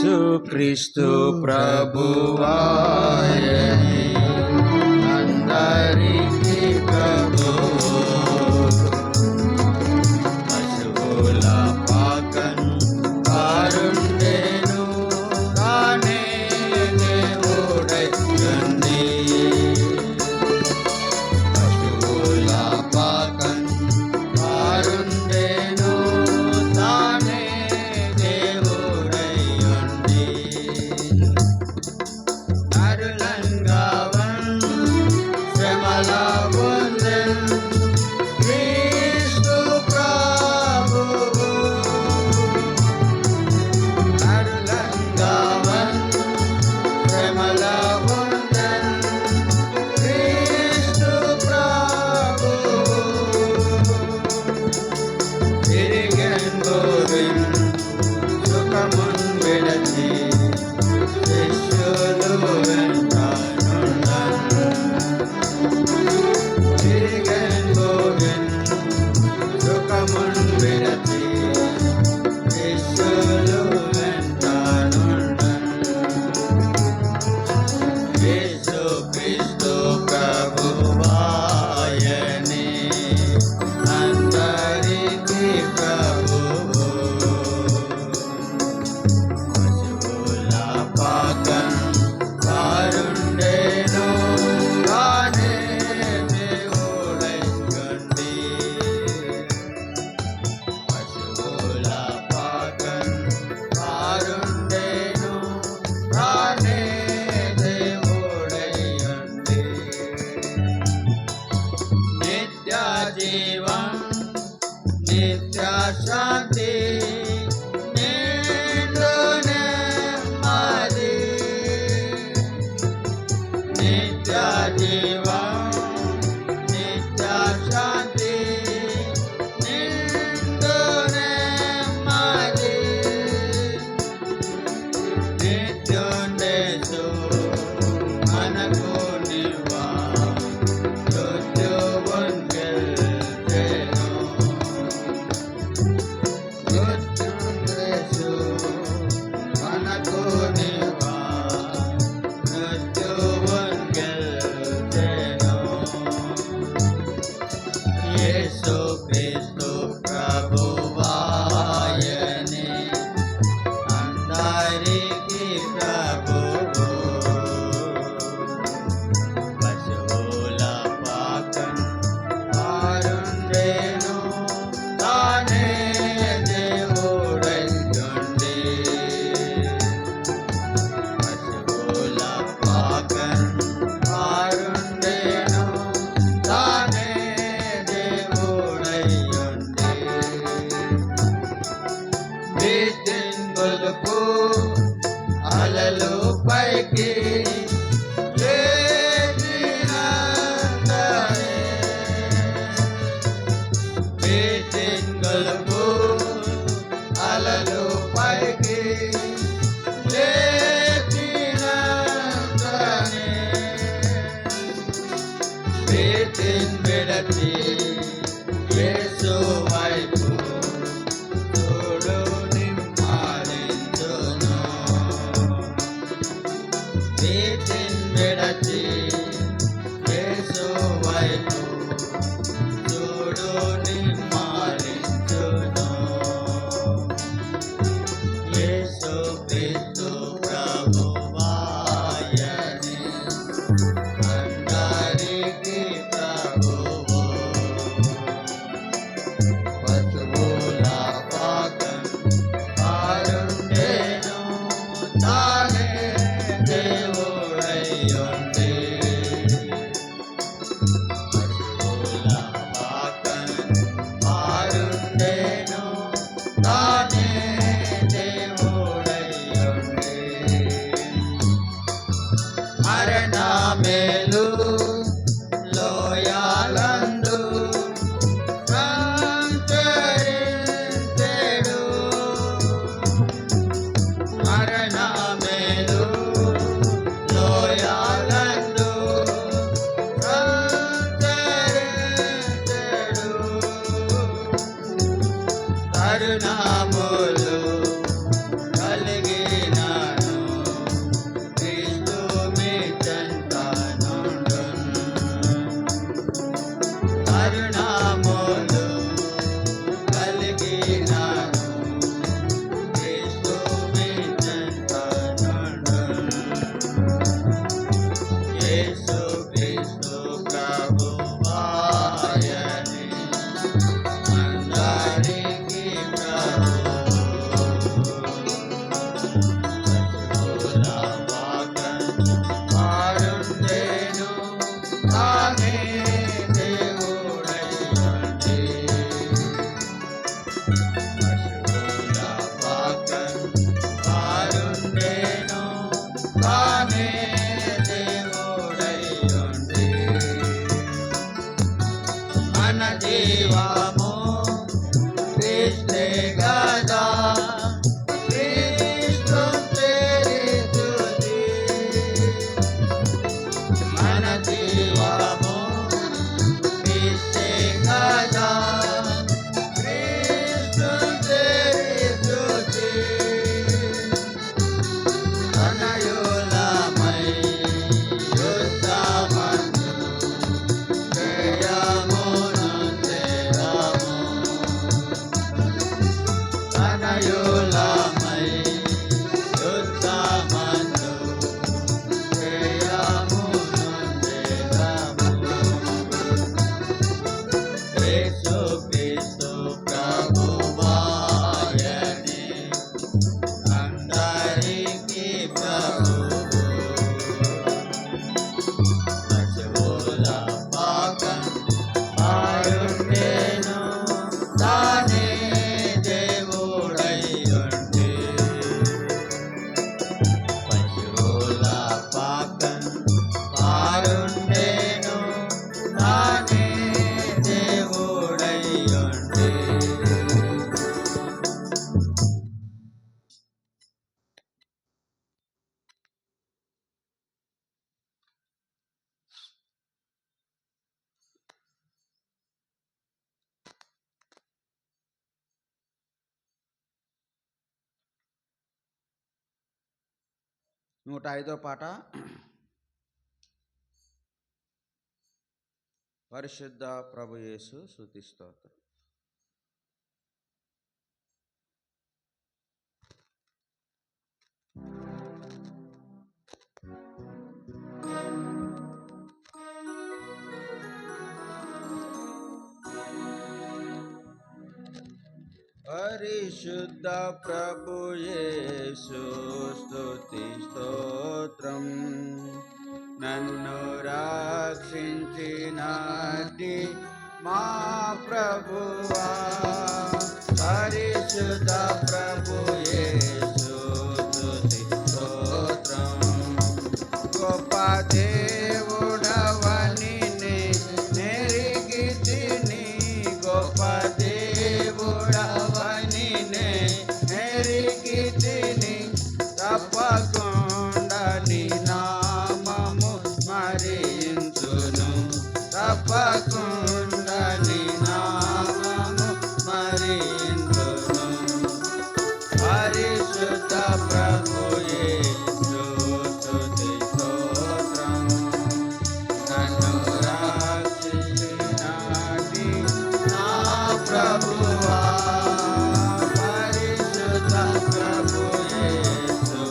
యేసుక్రీస్తు ప్రభువాయని అందరికీ ప్రభువు పశువుల పాకన్ కారుండెను తానే దేవుడై ఉంది పశువుల పాకన్ కారుండెను తానే దేవుడై ఉంది నరులంగావన్ శ్రమల పొందెన్ క్రీస్తు ప్రభువు నరులంగావన్ శ్రమల పొందెన్ క్రీస్తు ప్రభువు తిరిగెన్ గోవిన్ సుఖమున్ విడచి శిష్యులు వెంటనుండన్ తిరిగెన్ గోవిన్ సుఖమున్ విడచి శిష్యులు వెంటనుండన్ యేసుక్రీస్తు ప్రభువాయని అందరికీ ప్రభువు పశువుల పాకన్ కారుండెను తానే దేవుడై ఉంది పశువుల పాకన్ కారుండెను తానే దేవుడై ఉంది నిత్య జీవం నిత్య శాంతి నిండు నెమ్మది నిత్య జీవం నిత్య శాంతి నిండు నెమ్మది నిత్యుండేసు మనకు నివా మృత్యువున్ గెలిచెను మృత్యుండేసు మనకు నివా మృత్యువున్ గెలిచెను యేసుక్రీస్తు ప్రభువాయని అందరికీ ప్రభువు పశువుల పాకన్ కారుండెను తానే దేవుడై ఉంది పశువుల పాకన్ కారుండెను తానే దేవుడై ఉంది వీటిన్ గొలుపు అలలు పైకి లేచినంతనే వీటిన్ గొలుపు అలలు పైకి లేచినంతనే వీటిన్ విడచి యేసు వైపు చూడు నిమ్మాలించును వీటిన్ విడచి యేసు వైపు చూడు నిమ్మాలించును యేసుక్రీస్తు ప్రభువాయని అందరికీ ప్రభువు జీవము క్రీస్తే గదా క్రీస్తు తేరి స్తుతి మన జీవము క్రీస్తే గదా క్రీస్తు తేరి స్తుతి తనయులమై యుద్ధమందు జయమునొందెదము తనయులమై యుద్ధమందు జయమునొందెదము యేసు క్రీస్తు ప్రభువాయని అందరికీ ప్రభువు పశువుల పాకం పారుండెను తానే దేవుడై ఉండి పశువుల పాకం పారుండెను తానే దేవుడై ఉండి నూట ఐదో పాట. పరిశుద్ధ ప్రభు యేసు స్తుతి స్తోత్రం. పరిశుద్ధ ప్రభు యేసు స్తుతి స్తోత్రం. నన్ను రక్షించినది మా ప్రభువా. పరిశుద్ధ ప్రభు యేసు స్తుతి స్తోత్రం. గొప్ప దేవుడవని నెరిగితిని, గొప్ప దేవుడవని నెరిగితిని. తప్పకుండా నీ నామము స్మరించును, తప్పకుండా నీ నామము స్మరించును. పరిశుద్ధ ప్రభు యేసు స్తుతి స్తోత్రం. నన్ను రక్షించినది నా ప్రభువా. పరిశుద్ధ ప్రభు యేసు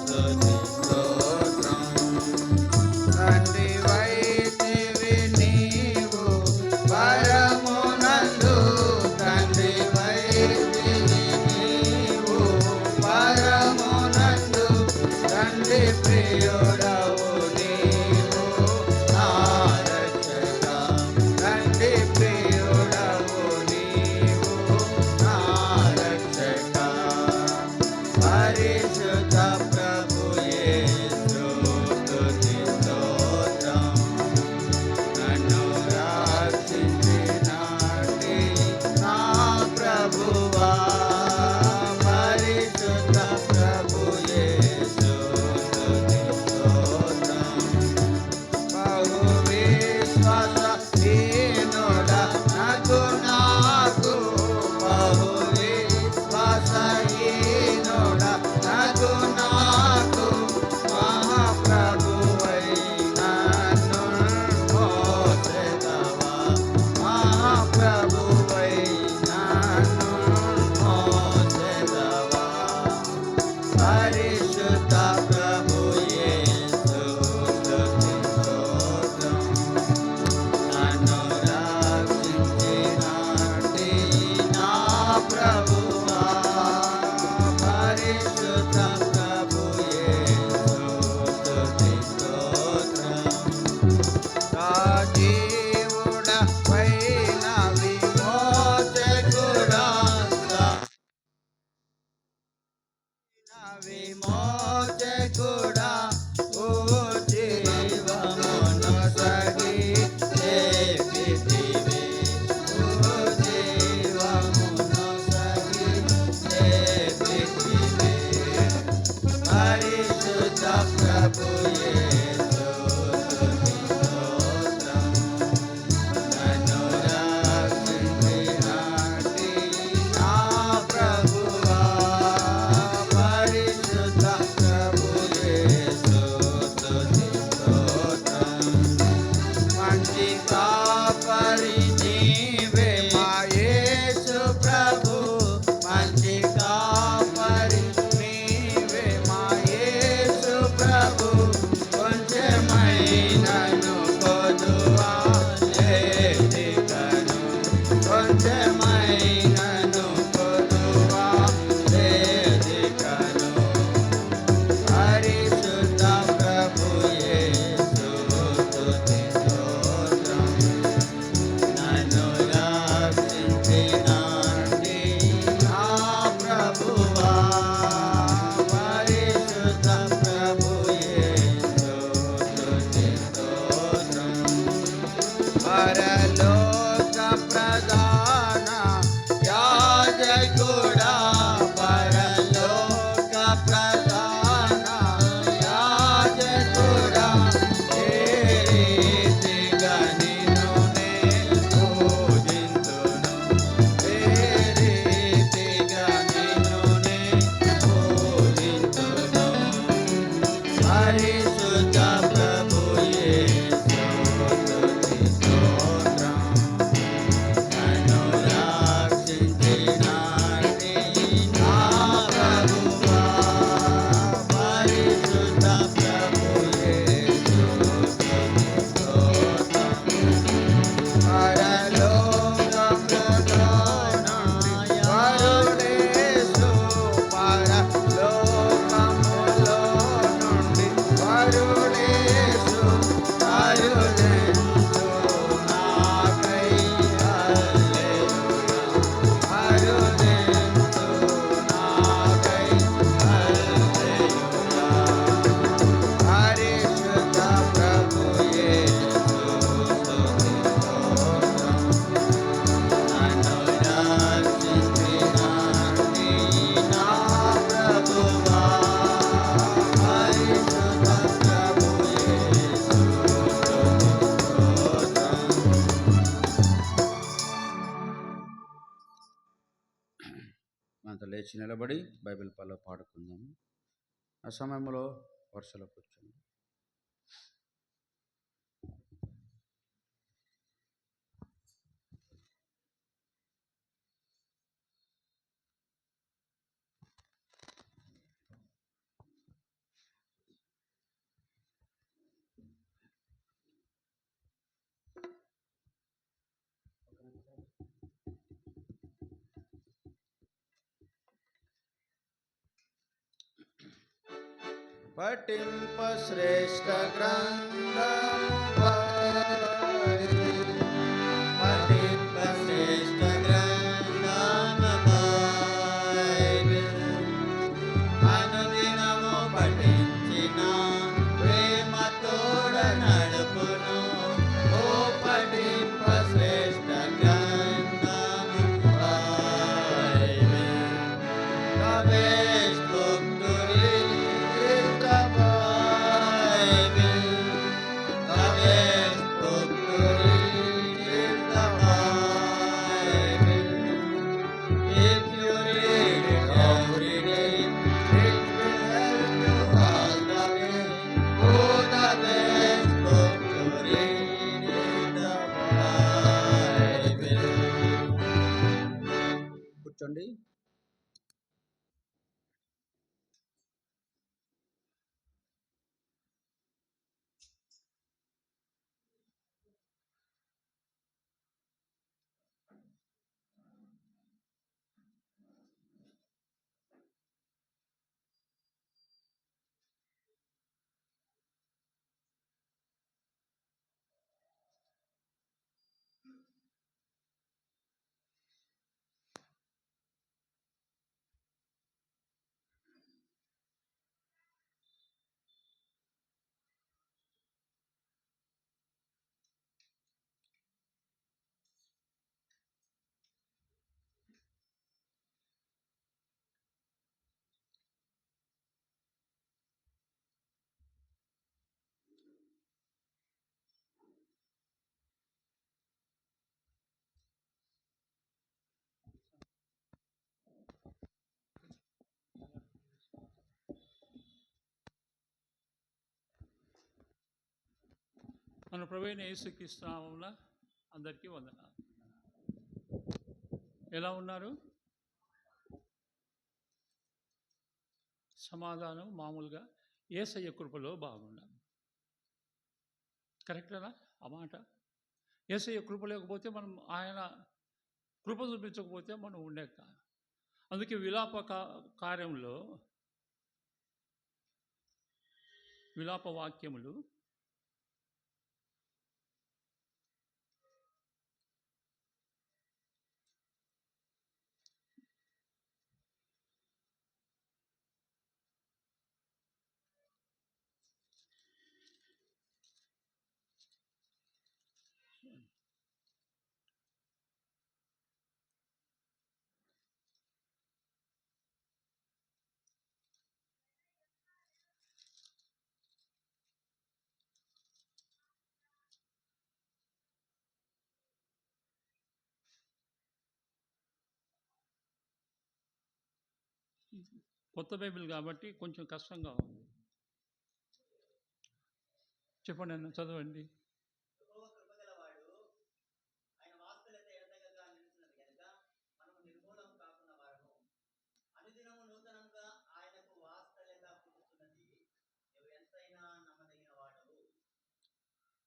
స్తుతి స్తోత్రం. తండ్రి వైతివి నీవు పరలోక ప్రధాన యాజకుడా పరలోక ప్రధాన యాజకుడా ఏ రీతిగా నిన్ను నేను పూజింతును ఏ రీతిగా నిన్ను నేను పూజింతును పరిశుద్ధ ప్రభు యేసు స్తుతి స్తోత్రం నన్ను రక్షించిన నా ప్రభువా పరిశుద్ధ ప్రభు యేసు స్తుతి స్తోత్రం పరలోకములో నుండి వరుడేసు పరలోకములో నుండి వరుడేసు కరుణించు నాకై హల్లెలూయా కరుణించు నాకై హల్లెలూయా పరిశుద్ధ ప్రభు యేసు స్తుతి స్తోత్రం నన్ను రక్షించిన నా ప్రభువా పరిశుద్ధ ప్రభు యేసు స్తోత్రం. అంత లేచి నిలబడి బైబిల్ పల్ల పాడుకుందాము. ఆ సమయంలో వరుసలో కూర్చోండి. పఠింప శ్రేష్ఠ గ్రంథము పఠింప శ్రేష్ఠ గ్రంథము బైబిల్ అనుదినము పఠించిన ప్రేమ తోడ నడుపును ఓ పఠింప శ్రేష్ఠ గ్రంథము Bible The best book to read is the Bible. The best book to read is the Bible. If you read it every day, it will help you all the way. Oh, the best book to read is the Bible. కూర్చోండి. మన ప్రభువైన యేసుక్రీస్తు నామమున అందరికీ వందనాలు. ఎలా ఉన్నారు? సమాధానం మామూలుగా యేసయ్య కృపలో బాగున్నాం. కరెక్టేనా ఆ మాట? యేసయ్య కృప లేకపోతే మనం ఆయన కృప చూపించకపోతే మనం ఉండే కాదు. అందుకే విలాప కార్యంలో విలాప వాక్యములు కొత్త బైబిల్ కాబట్టి కొంచెం కష్టంగా ఉంది. చెప్పండి అన్న, చదవండి. యెహోవా కృపగలవాడు, ఆయన వాత్సల్యత ఎడతెగక నిలిచినది గనుక మనము నిర్మూలం కాకున్న వారము. అనుదినము నూతనంగా ఆయనకు వాత్సల్యత పుట్టుతున్నది. నీవు ఎంతైనా నమ్మదగిన వాడవు.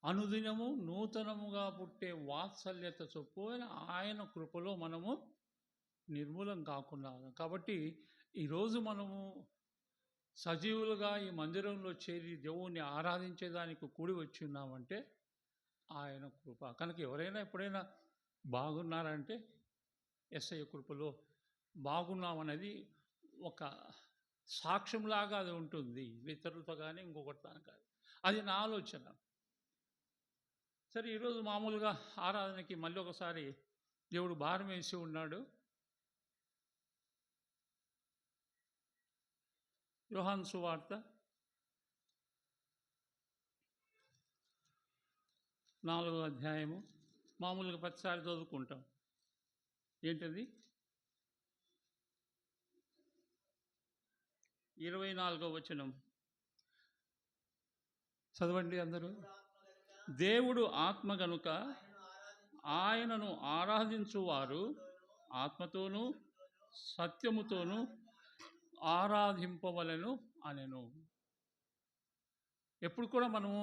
అనుదినము నూతనముగా పుట్టే వాత్సల్యత చొప్పున ఆయన కృపలో మనము నిర్మూలం కాకుండా. కాబట్టి ఈరోజు మనము సజీవులుగా ఈ మందిరంలో చేరి దేవుణ్ణి ఆరాధించేదానికి కూడి వచ్చి ఉన్నామంటే ఆయన కృప. కనుక ఎవరైనా ఎప్పుడైనా బాగున్నారంటే యేసయ్య కృపలో బాగున్నామనేది ఒక సాక్ష్యంలాగా అది ఉంటుంది, ఇతరులతో కానీ ఇంకొకటితో కాదు. అది నా ఆలోచన. సరే, ఈరోజు మామూలుగా ఆరాధనకి మళ్ళీ ఒకసారి దేవుడు భారం వేసి ఉన్నాడు. యోహాను సువార్త 4వ అధ్యాయము. మామూలుగా ప్రతిసారి చదువుకుంటాం. ఏంటది? 24వ వచనం చదవండి అందరూ. దేవుడు ఆత్మ గనుక ఆయనను ఆరాధించువారు ఆత్మతోనూ సత్యముతోనూ ఆరాధింపవలెను అనెను. ఎప్పుడు కూడా మనము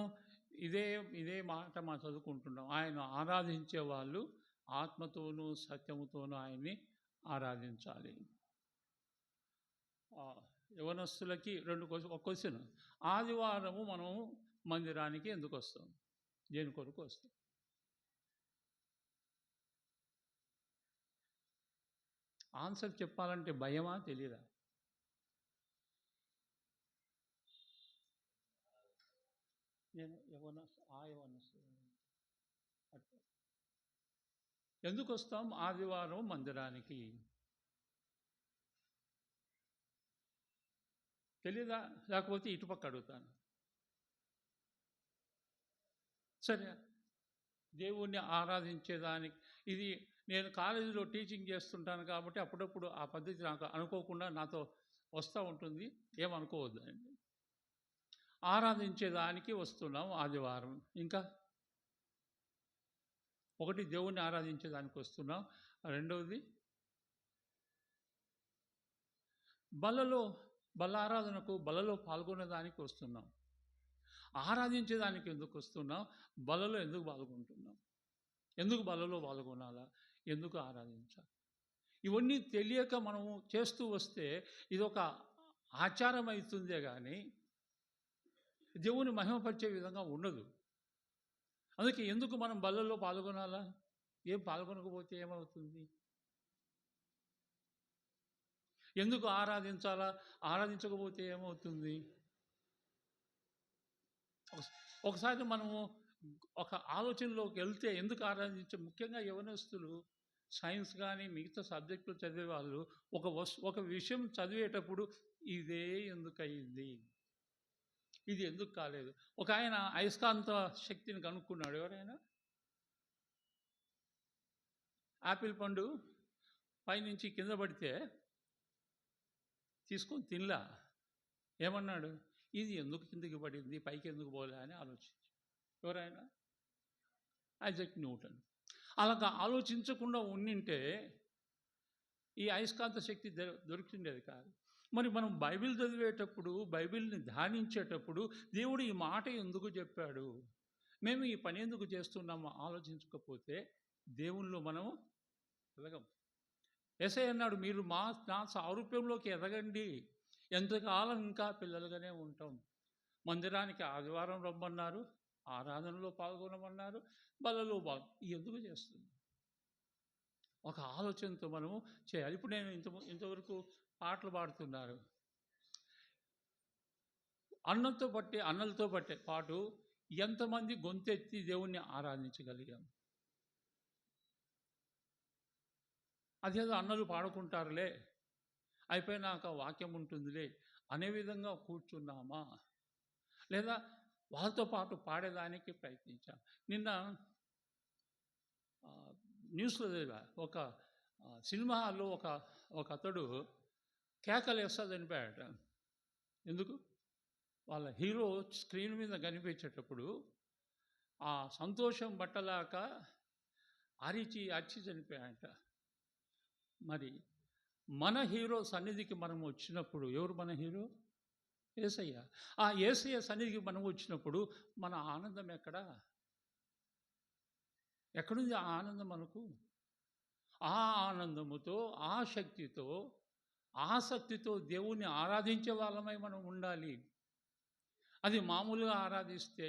ఇదే మాట మనం చదువుకుంటున్నాం. ఆయన ఆరాధించే వాళ్ళు ఆత్మతోనూ సత్యముతోనూ ఆయన్ని ఆరాధించాలి. యవనస్తులకి ఒక క్వశ్చన్. ఆదివారము మనం మందిరానికి ఎందుకు వస్తాం? దేని కొరకు వస్తాం? ఆన్సర్ చెప్పాలంటే భయమా, తెలీదా? నేను ఎందుకు వస్తాం ఆదివారం మందిరానికి? తెలీదా? లేకపోతే ఇటుపక్క అడుగుతాను. సరే, దేవుణ్ణి ఆరాధించేదానికి. ఇది నేను కాలేజీలో టీచింగ్ చేస్తుంటాను కాబట్టి అప్పుడప్పుడు ఆ పద్ధతి నాకు అనుకోకుండా నాతో వస్తూ ఉంటుంది. ఏమనుకోవద్దండి. ఆరాధించేదానికి వస్తున్నాం ఆదివారం. ఇంకా ఒకటి దేవుణ్ణి ఆరాధించేదానికి వస్తున్నాం. రెండవది బలలో పాల్గొనేదానికి వస్తున్నాం. ఆరాధించేదానికి ఎందుకు వస్తున్నాం? బలలో ఎందుకు పాల్గొంటున్నాం? ఎందుకు బలలో పాల్గొనాలా? ఎందుకు ఆరాధించాలి? ఇవన్నీ తెలియక మనము చేస్తూ వస్తే ఇదొక ఆచారం అవుతుందే కానీ దేవుని మహిమపరిచే విధంగా ఉండదు. అందుకే ఎందుకు మనం బలలో పాల్గొనాలా? ఏం పాల్గొనకపోతే ఏమవుతుంది? ఎందుకు ఆరాధించాలా? ఆరాధించకపోతే ఏమవుతుంది? ఒకసారి మనము ఒక ఆలోచనలోకి వెళ్తే ఎందుకు ముఖ్యంగా యవనస్తులు సైన్స్ కానీ మిగతా సబ్జెక్టులు చదివే వాళ్ళు ఒక విషయం చదివేటప్పుడు ఇదే ఎందుకు అయింది, ఇది ఎందుకు కాలేదు? ఒక ఆయన అయస్కాంత శక్తిని కనుక్కున్నాడు. ఎవరైనా యాపిల్ పండు పైనుంచి కింద పడితే తీసుకొని తినలా. ఏమన్నాడు? ఇది ఎందుకు కిందకి పడింది, పైకి ఎందుకు పోలే అని ఆలోచించి. ఎవరైనా? Isaac Newton. అలాగా ఆలోచించకుండా ఉండింటే ఈ అయస్కాంత శక్తి దొరికిండేది కాదు. మరి మనం బైబిల్ చదివేటప్పుడు, బైబిల్ని ధ్యానించేటప్పుడు దేవుడు ఈ మాట ఎందుకు చెప్పాడు, మేము ఈ పని ఎందుకు చేస్తున్నామో ఆలోచించకపోతే దేవుళ్ళు మనము ఎదగం. యేసయ్య అన్నాడు, మీరు నా సారూప్యంలోకి ఎదగండి, ఎంతకాలం ఇంకా పిల్లలుగానే ఉంటాం. మందిరానికి ఆదివారం రమ్మన్నారు, ఆరాధనలో పాల్గొనమన్నారు, బలలో ఎందుకు చేస్తుంది? ఒక ఆలోచనతో మనము చేయాలి. ఇప్పుడు నేను ఇంతవరకు పాటలు పాడుతున్నారు. అన్నలతో పట్టే పాటు ఎంతమంది గొంతెత్తి దేవుణ్ణి ఆరాధించగలిగాం? అదేదో అన్నలు పాడుకుంటారులే, అయిపోయినాక వాక్యం ఉంటుందిలే అనే విధంగా కూర్చున్నామా? లేదా వాళ్ళతో పాటు పాడేదానికి ప్రయత్నించాం? నిన్న న్యూస్లో ఒక సినిమా హాల్లో ఒక అతడు కేకలేస్తా చనిపోయాట. ఎందుకు? వాళ్ళ హీరో స్క్రీన్ మీద కనిపించేటప్పుడు ఆ సంతోషం బట్టలాక అరిచి చనిపోయాట. మరి మన హీరో సన్నిధికి మనం వచ్చినప్పుడు, ఎవరు మన హీరో? యేసయ్య. ఆ యేసయ్య సన్నిధికి మనం వచ్చినప్పుడు మన ఆనందం ఎక్కడా? ఎక్కడుంది ఆ ఆనందం మనకు? ఆ ఆనందముతో, ఆ శక్తితో, ఆసక్తితో దేవుణ్ణి ఆరాధించే వాళ్ళమై మనం ఉండాలి. అది మామూలుగా ఆరాధిస్తే,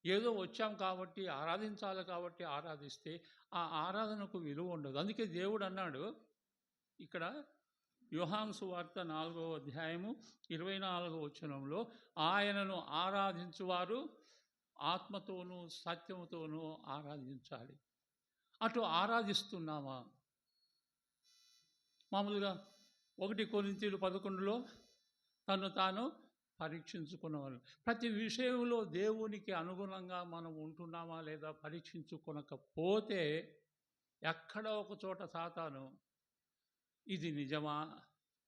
ఏదో వచ్చాం కాబట్టి ఆరాధించాలి కాబట్టి ఆరాధిస్తే ఆ ఆరాధనకు విలువ ఉండదు. అందుకే దేవుడు అన్నాడు ఇక్కడ యోహాను సువార్త 4వ అధ్యాయము 24వ వచనంలో, ఆయనను ఆరాధించువారు ఆత్మతోనూ సత్యముతోనూ ఆరాధించాలి. అటు ఆరాధిస్తున్నామా? మామూలుగా 1 కొరింథీయులు 11లో తను తాను పరీక్షించుకున్నవారు. ప్రతి విషయంలో దేవునికి అనుగుణంగా మనం ఉంటున్నామా లేదా పరీక్షించుకొనకపోతే ఎక్కడో ఒక చోట సాతాను ఇది నిజమా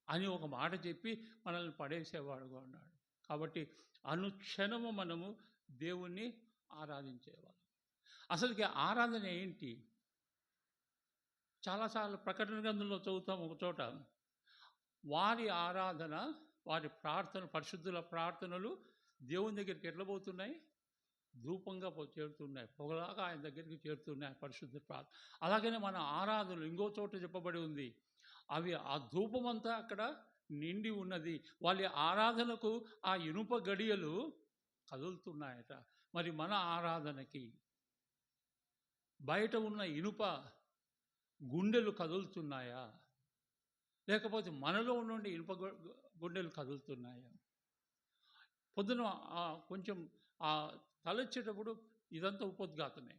అని ఒక మాట చెప్పి మనల్ని పడేసేవాడుగా ఉన్నాడు. కాబట్టి అనుక్షణము మనము దేవుణ్ణి ఆరాధించేవాళ్ళం. అసలుకి ఆరాధన ఏంటి? చాలాసార్లు ప్రకటన గ్రంథంలో చదువుతాం ఒక చోట, వారి ఆరాధన, వారి ప్రార్థన, పరిశుద్ధుల ప్రార్థనలు దేవుని దగ్గరికి ఎట్లా పోతున్నాయి? ధూపంగా చేరుతున్నాయి, పొగలాగా ఆయన దగ్గరికి చేరుతున్నాయి పరిశుద్ధ ప్రార్థన. అలాగనే మన ఆరాధనలు ఇంకో చోట చెప్పబడి ఉంది, అవి ఆ ధూపమంతా అక్కడ నిండి ఉన్నది. వాళ్ళ ఆరాధనకు ఆ ఇనుప గడియలు కదులుతున్నాయట. మరి మన ఆరాధనకి బయట ఉన్న ఇనుప గుండెలు కదులుతున్నాయా? లేకపోతే మనలో నుండి ఇనుప గుండెలు కదులుతున్నాయా? పొద్దున కొంచెం తలొచ్చేటప్పుడు ఇదంతా ఉపోద్ఘాతమే.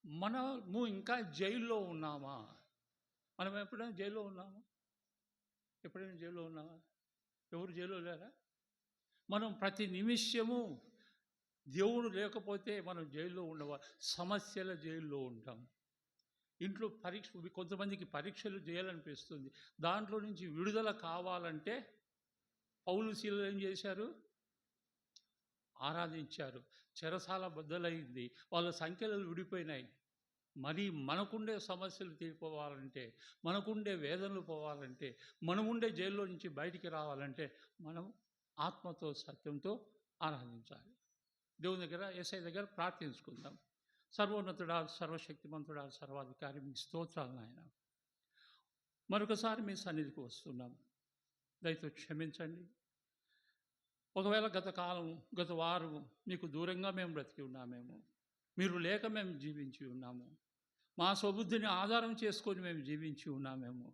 మనము ఇంకా జైల్లో ఉన్నామా? మనం ఎప్పుడైనా జైల్లో ఉన్నామా? ఎప్పుడైనా జైల్లో ఉన్నామా? ఎవరు జైల్లో లేరా? మనం ప్రతి నిమిషము దేవుడు లేకపోతే మనం జైల్లో ఉండేవారు. సమస్యల జైల్లో ఉంటాం. ఇంట్లో కొంతమందికి పరీక్షలు చేయాలనిపిస్తుంది. దాంట్లో నుంచి విడుదల కావాలంటే పౌలు శీలలు ఏం చేశారు? ఆరాధించారు. చెరసాల బద్దలైంది, వాళ్ళ సంఖ్యలు విడిపోయినాయి. మరి మనకుండే సమస్యలు తీరిపోవాలంటే, మనకుండే వేదనలు పోవాలంటే, మనముండే జైల్లో నుంచి బయటికి రావాలంటే మనం ఆత్మతో సత్యంతో ఆరాధించాలి. దేవుని దగ్గర, యేసయ్య దగ్గర ప్రార్థించుకుందాం. సర్వోన్నతుడా, సర్వశక్తిమంతుడా, సర్వాధికారి, మీ స్తోత్రాలు నాయన. మరొకసారి మీ సన్నిధికి వస్తున్నాం, దయతో క్షమించండి. ఒకవేళ గత వారం మీకు దూరంగా మేము బ్రతికి ఉన్నామేమో, మీరు లేక మేము జీవించి ఉన్నాము, మా స్వబుద్ధిని ఆధారం చేసుకొని మేము జీవించి ఉన్నామేమో.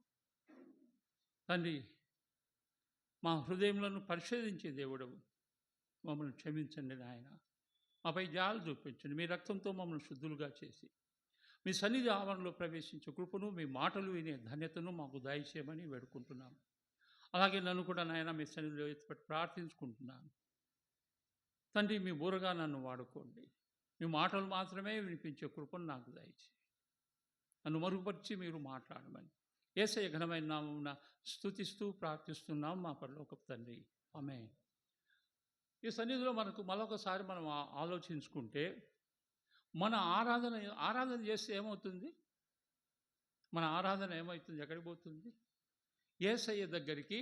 తండ్రి, మా హృదయములను పరిశోధించే దేవుడవు, మమ్మల్ని క్షమించండి నాయన. మాపై జాలు చూపించండి. మీ రక్తంతో మమ్మల్ని శుద్ధులుగా చేసి మీ సన్నిధి ఆవరణలో ప్రవేశించే కృపను, మీ మాటలు వినే ధన్యతను మాకు దయచేయమని వేడుకుంటున్నాము. అలాగే నన్ను కూడా నాయన మీ సన్నిధిలో ఎత్తిపెట్టి ప్రార్థించుకుంటున్నాను. తండ్రి, మీ ఊరగా నన్ను వాడుకోండి. మీ మాటలు మాత్రమే వినిపించే కృపను నాకు దయచేయి. నన్ను మరుగుపరిచి మీరు మాట్లాడమని యేసయ్య ఘనమైన నామమున స్తుతిస్తూ ప్రార్థిస్తున్నాం మా పరలోకపు తండ్రి, ఆమేన్. ఈ సన్నిధిలో మరొకసారి మనం ఆలోచించుకుంటే, మన ఆరాధన చేస్తే ఏమవుతుంది? మన ఆరాధన ఏమవుతుంది? ఎక్కడికి పోతుంది? యేసయ్య దగ్గరికి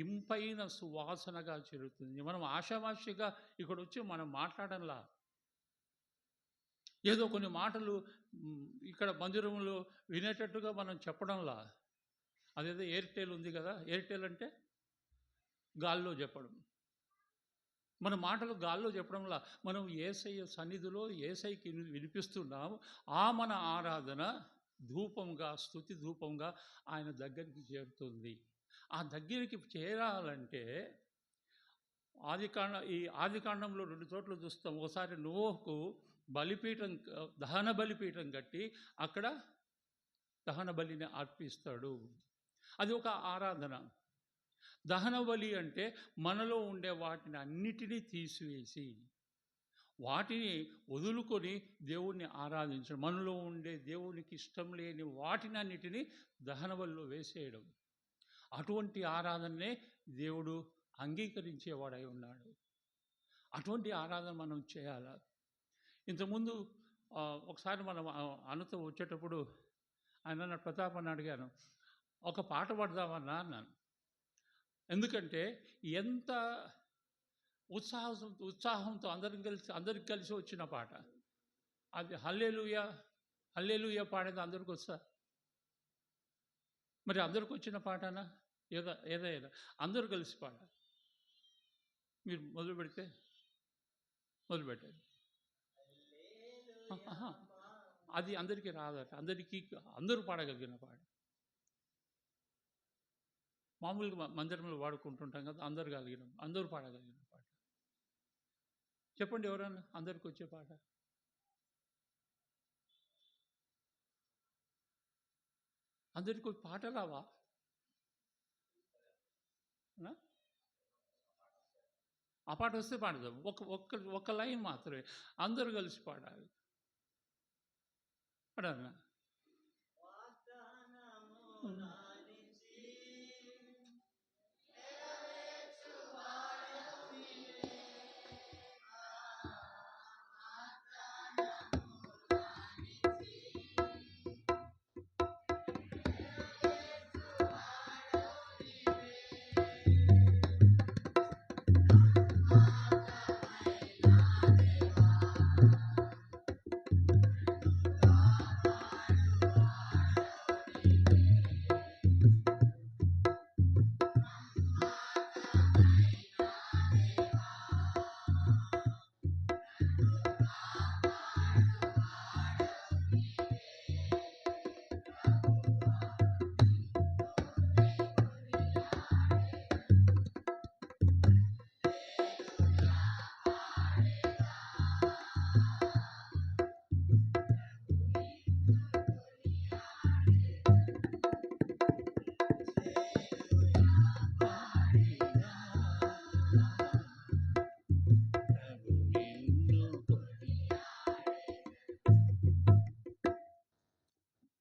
ఇంపైన సువాసనగా చేరుతుంది. మనం ఆషామాషిగా ఇక్కడ వచ్చి మనం మాట్లాడంలా, ఏదో కొన్ని మాటలు ఇక్కడ మందిరంలో వినేటట్టుగా మనం చెప్పడంలా. అదేదో ఎయిర్టెల్ ఉంది కదా, ఎయిర్టెల్ అంటే గాల్లో చెప్పడం. మన మాటలు గాల్లో చెప్పడంలా మనం యేసయ్య సన్నిధిలో యేసయ్యకి వినిపిస్తున్నాము. మన ఆరాధన ధూపంగా, స్తుతి ధూపంగా ఆయన దగ్గరికి చేరుతుంది. ఆ దగ్గరికి చేరాలంటే ఆదికాండంలో 2 చోట్ల చూస్తాం. ఒకసారి నోహుకు దహన బలిపీఠం కట్టి అక్కడ దహన బలిని అర్పిస్తాడు. అది ఒక ఆరాధన. దహన బలి అంటే మనలో ఉండే వాటిని అన్నిటినీ తీసివేసి వాటిని వదులుకొని దేవుణ్ణి ఆరాధించడం, మనలో ఉండే దేవునికి ఇష్టం లేని వాటినన్నిటినీ దహనబలిలో వేసేయడం. అటువంటి ఆరాధననే దేవుడు అంగీకరించేవాడై ఉన్నాడు. అటువంటి ఆరాధన మనం చేయాలి. ఇంతకుముందు ఒకసారి మనం అన్నతో వచ్చేటప్పుడు ఆయన ప్రతాప్ అని అడిగాను, ఒక పాట పాడదామన్నా అన్నాను. ఎందుకంటే ఎంత ఉత్సాహంతో అందరికి కలిసి వచ్చిన పాట అది. హల్లెలూయా హల్లెలూయా పాడేది అందరికి వస్తా? మరి అందరికి వచ్చిన పాటనా? ఏదైనా అందరూ కలిసి పాడాలి. మీరు మొదలు పెట్టారు. అది అందరికీ రాదట. అందరూ పాడగలిగిన పాట. మామూలుగా మందిరంలో వాడుకుంటుంటాం కదా, అందరూ పాడగలిగిన పాట. చెప్పండి ఎవరన్నా అందరికి వచ్చే పాట. అందరికి పాట రావా? ఆ పాట వస్తే పాడదాం. ఒక్క లైన్ మాత్రమే అందరూ కలిసి పాడాలి. పాడాలన్నా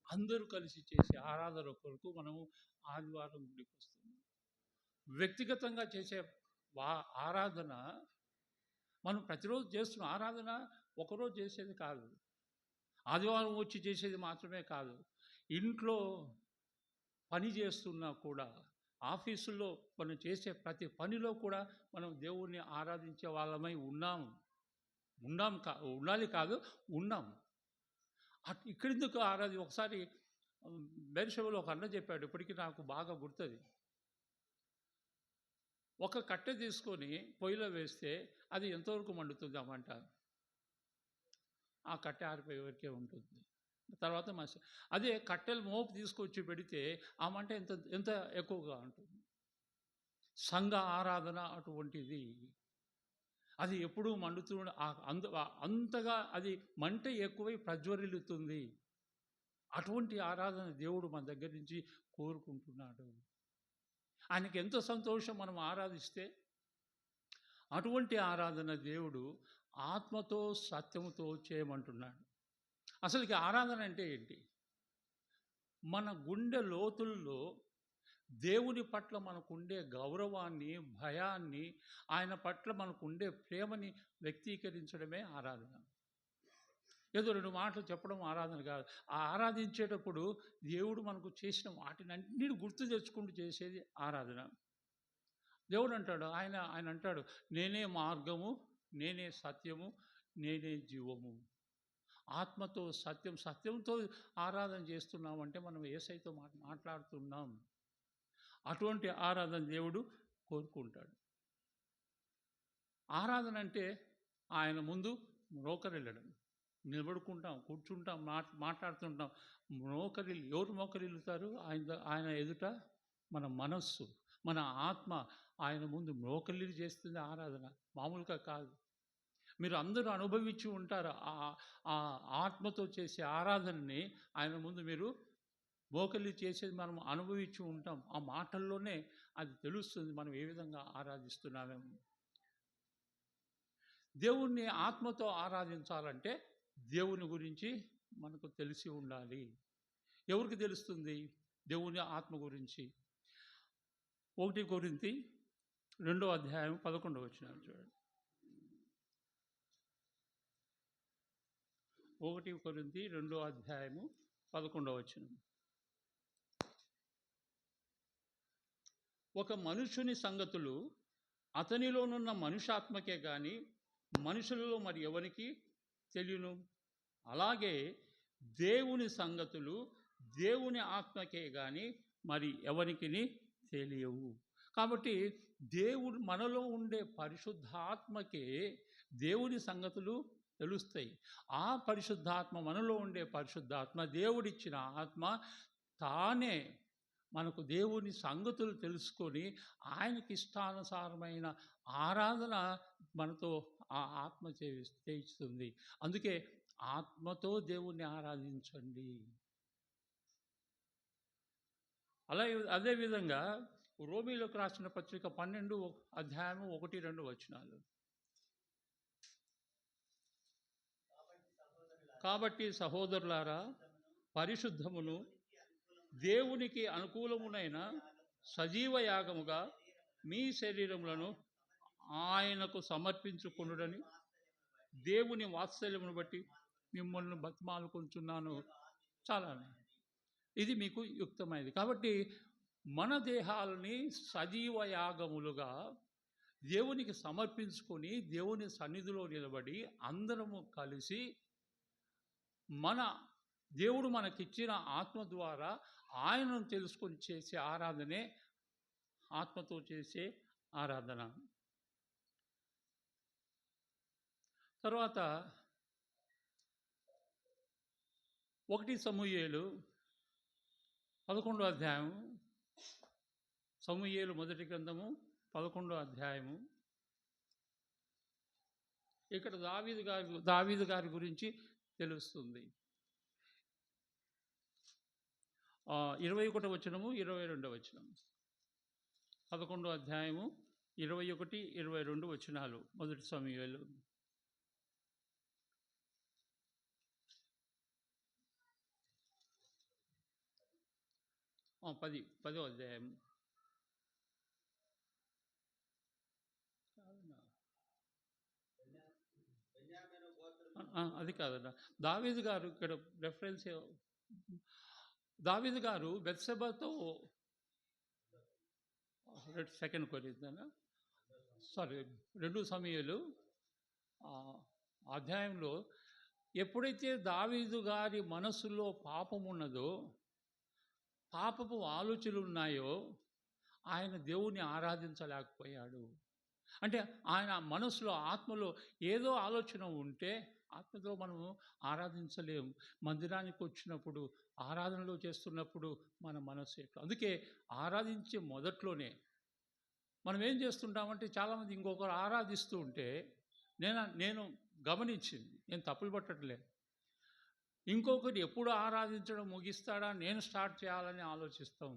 అందరూ కలిసి చేసే ఆరాధన కొరకు మనము ఆదివారం గుడికి వస్తున్నాం. వ్యక్తిగతంగా చేసే ఆరాధన మనం ప్రతిరోజు చేస్తున్న ఆరాధన ఒకరోజు చేసేది కాదు. ఆదివారం వచ్చి చేసేది మాత్రమే కాదు. ఇంట్లో పని చేస్తున్నా కూడా, ఆఫీసుల్లో మనం చేసే ప్రతి పనిలో కూడా మనం దేవుణ్ణి ఆరాధించే వాళ్ళమై ఉండాలి కాదు, ఉన్నాం. ఇక్కడెందుకు ఒకసారి బెర్షెబాలో ఒక అన్న చెప్పాడు, ఇప్పటికీ నాకు బాగా గుర్తుంది. ఒక కట్టె తీసుకొని పొయ్యిలో వేస్తే అది ఎంతవరకు మండుతుంది ఆ మంట? ఆ కట్టె ఆరిపోయే వరకే ఉంటుంది. తర్వాత అదే కట్టెలు మోపు తీసుకొచ్చి పెడితే ఆ మంట ఎంత ఎక్కువగా ఉంటుంది. సంఘ ఆరాధన అటువంటిది. అది ఎప్పుడూ మండుతూ అంతగా అది మంట ఎక్కువై ప్రజ్వరిల్లుతుంది. అటువంటి ఆరాధన దేవుడు మన దగ్గర నుంచి కోరుకుంటున్నాడు. ఆయనకి ఎంతో సంతోషం మనం ఆరాధిస్తే. అటువంటి ఆరాధన దేవుడు ఆత్మతో సత్యముతో చేయమంటున్నాడు. అసలుకి ఆరాధన అంటే ఏంటి? మన గుండె లోతుల్లో దేవుని పట్ల మనకుండే గౌరవాన్ని, భయాన్ని, ఆయన పట్ల మనకుండే ప్రేమని వ్యక్తీకరించడమే ఆరాధన. ఏదో 2 మాటలు చెప్పడం ఆరాధన కాదు. ఆ ఆరాధించేటప్పుడు దేవుడు మనకు చేసిన వాటిని అన్నిటిని గుర్తు తెచ్చుకుంటూ చేసేది ఆరాధన. దేవుడు అంటాడు, ఆయన అంటాడు, నేనే మార్గము, నేనే సత్యము, నేనే జీవము. ఆత్మతో సత్యంతో ఆరాధన చేస్తున్నామంటే మనం యేసయ్యతో మాట్లాడుతున్నాం. అటువంటి ఆరాధన దేవుడు కోరుకుంటాడు. ఆరాధన అంటే ఆయన ముందు మోకరిల్లడం. నిలబడుకుంటాం, కూర్చుంటాం, మాట్లాడుతుంటాం. ఎవరు మోకరిల్లుతారు? ఆయన ఎదుట మన మనస్సు, మన ఆత్మ ఆయన ముందు మోకరిల్లి చేస్తుంది ఆరాధన. మామూలుగా కాదు. మీరు అందరూ అనుభవించి ఉంటారు ఆ ఆత్మతో చేసే ఆరాధనని. ఆయన ముందు మీరు మోకరిల్లి చేసేది మనం అనుభవించి ఉంటాం. ఆ మాటల్లోనే అది తెలుస్తుంది మనం ఏ విధంగా ఆరాధిస్తున్నామేమో. దేవుణ్ణి ఆత్మతో ఆరాధించాలంటే దేవుని గురించి మనకు తెలిసి ఉండాలి. ఎవరికి తెలుస్తుంది దేవుని ఆత్మ గురించి? 1 కొరింథీ 2:11 చూడండి. 1 కొరింథీ 2:11. ఒక మనుషుని సంగతులు అతనిలోనున్న మనుషాత్మకే గాని మనుషులలో మరి ఎవరికి తెలియను. అలాగే దేవుని సంగతులు దేవుని ఆత్మకే గాని మరి ఎవరికిని తెలియవు. కాబట్టి దేవుడు మనలో ఉండే పరిశుద్ధాత్మకే దేవుని సంగతులు తెలుస్తాయి. ఆ పరిశుద్ధాత్మ, మనలో ఉండే పరిశుద్ధాత్మ, దేవుడిచ్చిన ఆత్మ తానే మనకు దేవుని సంగతులు తెలుసుకొని ఆయనకి ఇష్టానుసారమైన ఆరాధన మనతో ఆ ఆత్మ చేయిస్తుంది. అందుకే ఆత్మతో దేవుణ్ణి ఆరాధించండి. అదేవిధంగా రోమీలకు రాసిన పత్రిక 12:1-2. కాబట్టి సహోదరులారా, పరిశుద్ధమును దేవునికి అనుకూలమునైన సజీవ యాగముగా మీ శరీరములను ఆయనకు సమర్పించుకొనుడని దేవుని వాత్సల్యమును బట్టి మిమ్మల్ని బతిమాలుకొంచున్నాను. చాలా, ఇది మీకు యుక్తమైనది. కాబట్టి మన దేహాలని సజీవ యాగములుగా దేవునికి సమర్పించుకొని దేవుని సన్నిధిలో నిలబడి అందరము కలిసి మన దేవుడు మనకిచ్చిన ఆత్మ ద్వారా ఆయనను తెలుసుకొని చేసే ఆరాధనే ఆత్మతో చేసే ఆరాధన. తర్వాత 1 సమూయేలు 11. సమూయేలు మొదటి గ్రంథము 11. ఇక్కడ దావీదు గారి గురించి తెలుస్తుంది. 21 వచనము 22 వచనం. 11 21, 22 వచనాలు. మొదటి సమూయేలు. 10వ అధ్యాయం. అది కాదన్నా, దావీదు గారు ఇక్కడ రెఫరెన్స్. దావీదు గారు బెత్షెబతో 2 కొరింథీయులు 2 సమూయేలు అధ్యాయంలో ఎప్పుడైతే దావీదు గారి మనసులో పాపం ఉన్నదో, పాపపు ఆలోచనలు ఉన్నాయో, ఆయన దేవుని ఆరాధించలేకపోయాడు. అంటే ఆయన మనసులో, ఆత్మలో ఏదో ఆలోచన ఉంటే ఆత్మతో మనము ఆరాధించలేము. మందిరానికి వచ్చినప్పుడు, ఆరాధనలో చేస్తున్నప్పుడు మన మనసు ఎట్లా. అందుకే ఆరాధించే మొదట్లోనే మనం ఏం చేస్తుంటామంటే, చాలామంది ఇంకొకరు ఆరాధిస్తూ ఉంటే నేను గమనించింది, నేను తప్పులు పట్టట్లేదు, ఇంకొకటి ఎప్పుడు ఆరాధించడం ముగిస్తాడా నేను స్టార్ట్ చేయాలని ఆలోచిస్తాం.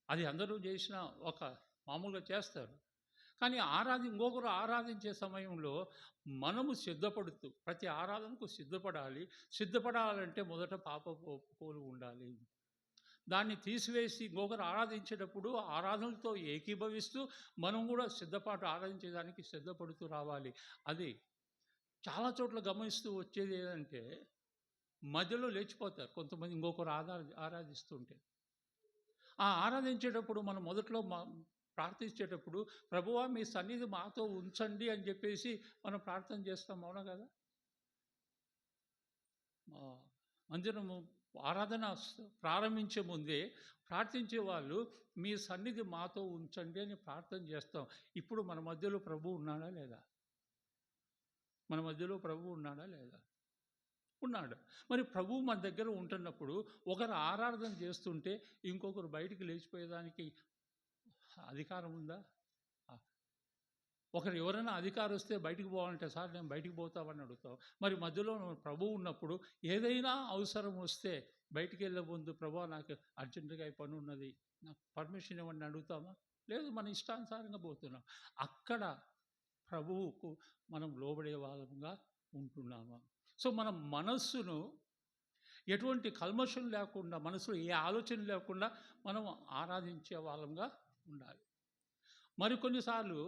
అది అందరూ చేసిన ఒక మామూలుగా చేస్తారు. కానీ ఇంకొకరు ఆరాధించే సమయంలో మనము సిద్ధపడుతూ, ప్రతి ఆరాధనకు సిద్ధపడాలంటే మొదట పాపపోలు ఉండాలి. దాన్ని తీసివేసి ఇంకొకరు ఆరాధించేటప్పుడు ఆరాధనలతో ఏకీభవిస్తూ మనం కూడా ఆరాధించేదానికి సిద్ధపడుతూ రావాలి. అది చాలా చోట్ల గమనిస్తూ వచ్చేది ఏంటంటే, మధ్యలో లేచిపోతారు కొంతమంది ఇంకొకరు ఆరాధిస్తుంటే. ఆ ఆరాధించేటప్పుడు మనం మొదట్లో ప్రార్థించేటప్పుడు, ప్రభువా మీ సన్నిధి మాతో ఉంచండి అని చెప్పేసి మనం ప్రార్థన చేస్తాం. అవునా కదా? మందిరము ఆరాధన ప్రారంభించే ముందే ప్రార్థించే వాళ్ళు మీ సన్నిధి మాతో ఉంచండి అని ప్రార్థన చేస్తాం. ఇప్పుడు మన మధ్యలో ప్రభువు ఉన్నాడా లేదా? మన మధ్యలో ప్రభువు ఉన్నాడా లేదా? ఉన్నాడు. మరి ప్రభువు మన దగ్గర ఉంటున్నప్పుడు ఒకరు ఆరాధన చేస్తుంటే ఇంకొకరు బయటికి లేచిపోయేదానికి అధికారం ఉందా? ఒకరు ఎవరైనా అధికారం వస్తే బయటికి పోవాలంటే, సార్ నేను బయటికి పోతామని అడుగుతాం. మరి మధ్యలో ప్రభువు ఉన్నప్పుడు ఏదైనా అవసరం వస్తే బయటికి వెళ్ళే ముందు, ప్రభువా నాకు అర్జెంటుగా ఈ పని ఉన్నది, నాకు పర్మిషన్ ఇవ్వండి అడుగుతామా? లేదు, మన ఇష్టానుసారంగా పోతున్నాం. అక్కడ ప్రభువుకు మనం లోబడే వాళ్ళంగా ఉంటున్నామా? సో మన మనస్సును ఎటువంటి కల్మషం లేకుండా, మనసులో ఏ ఆలోచన లేకుండా మనం ఆరాధించే వాళ్ళంగా ఉండాలి. మరికొన్నిసార్లు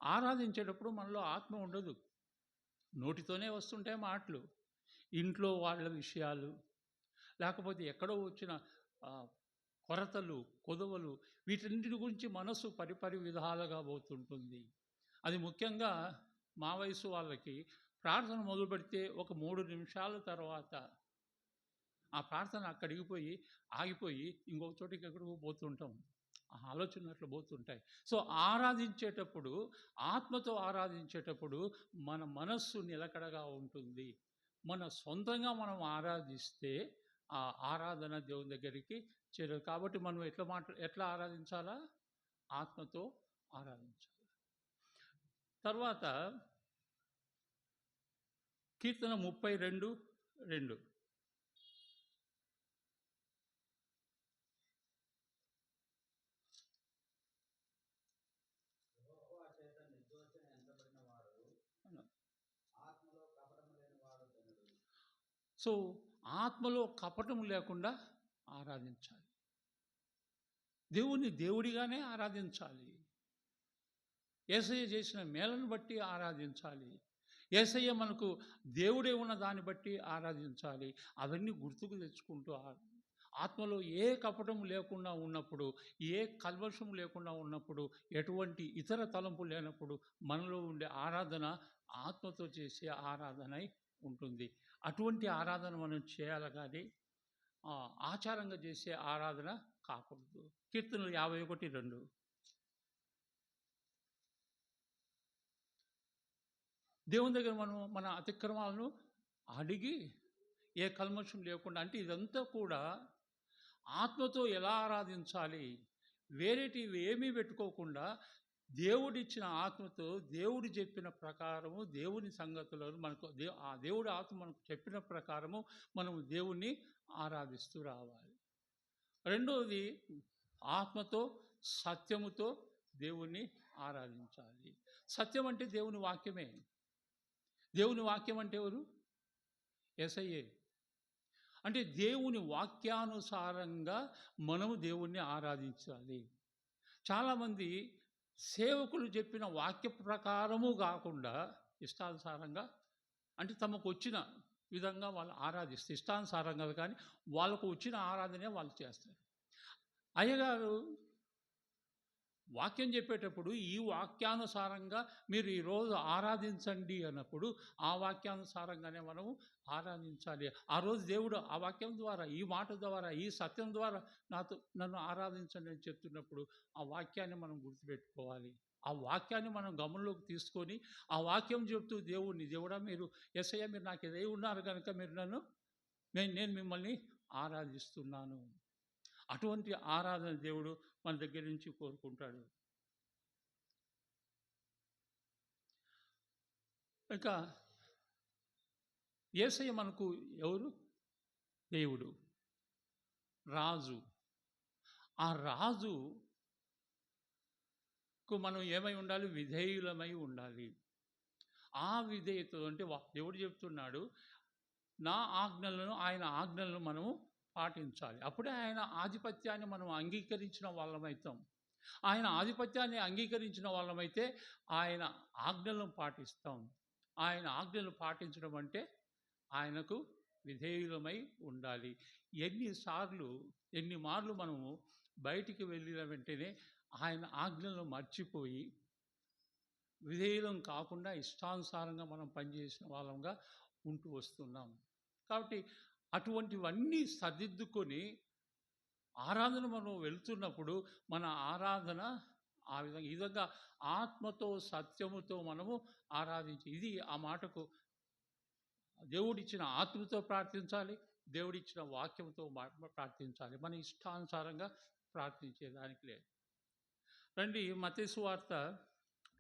ఆరాధించేటప్పుడు మనలో ఆత్మ ఉండదు. నోటితోనే వస్తుంటాయి మాటలు. ఇంట్లో వాళ్ళ విషయాలు, లేకపోతే ఎక్కడో వచ్చిన కొరతలు, కొదవలు, వీటన్నిటి గురించి మనసు పరిపరి విధాలుగా పోతుంటుంది. అది ముఖ్యంగా మా వయసు వాళ్ళకి ప్రార్థన మొదలుపెడితే ఒక 3 నిమిషాల తర్వాత ఆ ప్రార్థన అక్కడికి ఆగిపోయి ఇంకొక చోటికి ఎక్కడికో పోతుంటాం. ఆ ఆలోచనలు అట్లా పోతుంటాయి. సో ఆరాధించేటప్పుడు, ఆత్మతో ఆరాధించేటప్పుడు మన మనస్సు నిలకడగా ఉంటుంది. మన సొంతంగా మనం ఆరాధిస్తే ఆ ఆరాధన దేవుని దగ్గరికి చేరదు. కాబట్టి మనం ఎట్లా ఆరాధించాలా? ఆత్మతో ఆరాధించాలి. తర్వాత కీర్తన 32:2. యెహోవా చేత నిర్దోషిని ఎంచబడిన వాడు, ఆత్మలో కపటము లేని వాడు ధన్యుడు. సో ఆత్మలో కపటం లేకుండా ఆరాధించాలి. దేవుని దేవుడిగానే ఆరాధించాలి. యేసయ్య చేసిన మేలను బట్టి ఆరాధించాలి. యేసయ్య మనకు దేవుడే ఉన్న దాన్ని బట్టి ఆరాధించాలి. అవన్నీ గుర్తుకు తెచ్చుకుంటూ ఆత్మలో ఏ కపటం లేకుండా ఉన్నప్పుడు, ఏ కల్మషం లేకుండా ఉన్నప్పుడు, ఎటువంటి ఇతర తలంపు లేనప్పుడు మనలో ఉండే ఆరాధన ఆత్మతో చేసే ఆరాధన ఉంటుంది. అటువంటి ఆరాధన మనం చేయాలి కానీ ఆచారంగా చేసే ఆరాధన కాకూడదు. కీర్తనలు 51:2. దేవుని దగ్గర మనం మన అతిక్రమాలను అడిగి ఏ కల్మషం లేకుండా, అంటే ఇదంతా కూడా ఆత్మతో ఎలా ఆరాధించాలి, వేరేటివి ఏమీ పెట్టుకోకుండా దేవుడిచ్చిన ఆత్మతో, దేవుడు చెప్పిన ప్రకారము, దేవుని సంగతులను మనకు ఆ దేవుడి ఆత్మ మనకు చెప్పిన ప్రకారము మనం దేవుణ్ణి ఆరాధిస్తూ రావాలి. రెండవది, ఆత్మతో సత్యముతో దేవుణ్ణి ఆరాధించాలి. సత్యం అంటే దేవుని వాక్యమే. దేవుని వాక్యం అంటే ఎవరు? యేసయ్యే. అంటే దేవుని వాక్యానుసారంగా మనము దేవుణ్ణి ఆరాధించాలి. చాలామంది సేవకులు చెప్పిన వాక్య ప్రకారము కాకుండా ఇష్టానుసారంగా, అంటే తమకు వచ్చిన విధంగా వాళ్ళు ఆరాధిస్తే, ఇష్టానుసారంగా కానీ వాళ్ళకు వచ్చిన ఆరాధనే వాళ్ళు చేస్తారు. అయ్యగారు వాక్యం చెప్పేటప్పుడు ఈ వాక్యానుసారంగా మీరు ఈరోజు ఆరాధించండి అన్నప్పుడు ఆ వాక్యానుసారంగానే మనము ఆరాధించాలి. ఆ రోజు దేవుడు ఆ వాక్యం ద్వారా, ఈ మాట ద్వారా, ఈ సత్యం ద్వారా నన్ను ఆరాధించండి అని చెప్తున్నప్పుడు ఆ వాక్యాన్ని మనం గుర్తుపెట్టుకోవాలి. ఆ వాక్యాన్ని మనం గమనంలోకి తీసుకొని ఆ వాక్యం చెప్తూ దేవుడా మీరు యేసయ్య మీరు నాకు ఎదై ఉన్నారు కనుక మీరు నేను మిమ్మల్ని ఆరాధిస్తున్నాను. అటువంటి ఆరాధన దేవుడు మన దగ్గర నుంచి కోరుకుంటాడు. ఇక యేసయ్య మనకు ఎవరు? దేవుడు, రాజు. ఆ రాజుకు మనం ఏమై ఉండాలి? విధేయులమై ఉండాలి. ఆ విధేయత అంటే దేవుడు చెప్తున్నాడు, నా ఆజ్ఞలను, ఆయన ఆజ్ఞలను మనము పాటించాలి. అప్పుడే ఆయన ఆధిపత్యాన్ని మనం అంగీకరించిన వాళ్ళమవుతాం. ఆయన ఆధిపత్యాన్ని అంగీకరించిన వాళ్ళమైతే ఆయన ఆజ్ఞలను పాటిస్తాం. ఆయన ఆజ్ఞలు పాటించడం అంటే ఆయనకు విధేయులమై ఉండాలి. ఎన్ని మార్లు మనము బయటికి వెళ్ళిన వెంటనే ఆయన ఆజ్ఞలను మర్చిపోయి విధేయులం కాకుండా ఇష్టానుసారంగా మనం పనిచేసిన వాళ్ళంగా ఉంటూ వస్తున్నాం. కాబట్టి అటువంటివన్నీ సరిదిద్దుకొని ఆరాధన మనం వెళ్తున్నప్పుడు మన ఆరాధన ఈ విధంగా ఆత్మతో సత్యముతో మనము ఆరాధించి, ఇది ఆ మాటకు దేవుడిచ్చిన ఆత్మతో ప్రార్థించాలి, దేవుడిచ్చిన వాక్యంతో ప్రార్థించాలి. మన ఇష్టానుసారంగా ప్రార్థించేదానికి లేదు. రండి, మత్తయి సువార్త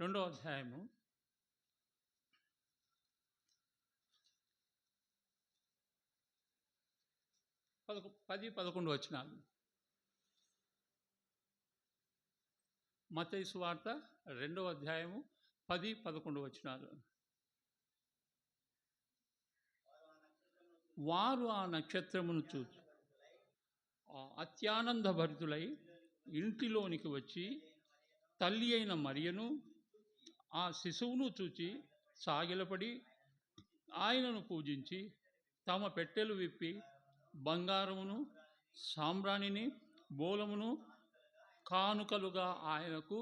2వ అధ్యాయము 10-11 వచనాలు. మత్తయి సువార్త 2వ అధ్యాయము 10-11 వచనాలు. వారు ఆ నక్షత్రమును చూచి అత్యానంద భరితులై ఇంటిలోనికి వచ్చి తల్లి అయిన మరియను ఆ శిశువును చూచి సాగిలపడి ఆయనను పూజించి తమ పెట్టెలు విప్పి బంగారమును సాంబ్రాణిని బోలమును కానుకలుగా ఆయనకు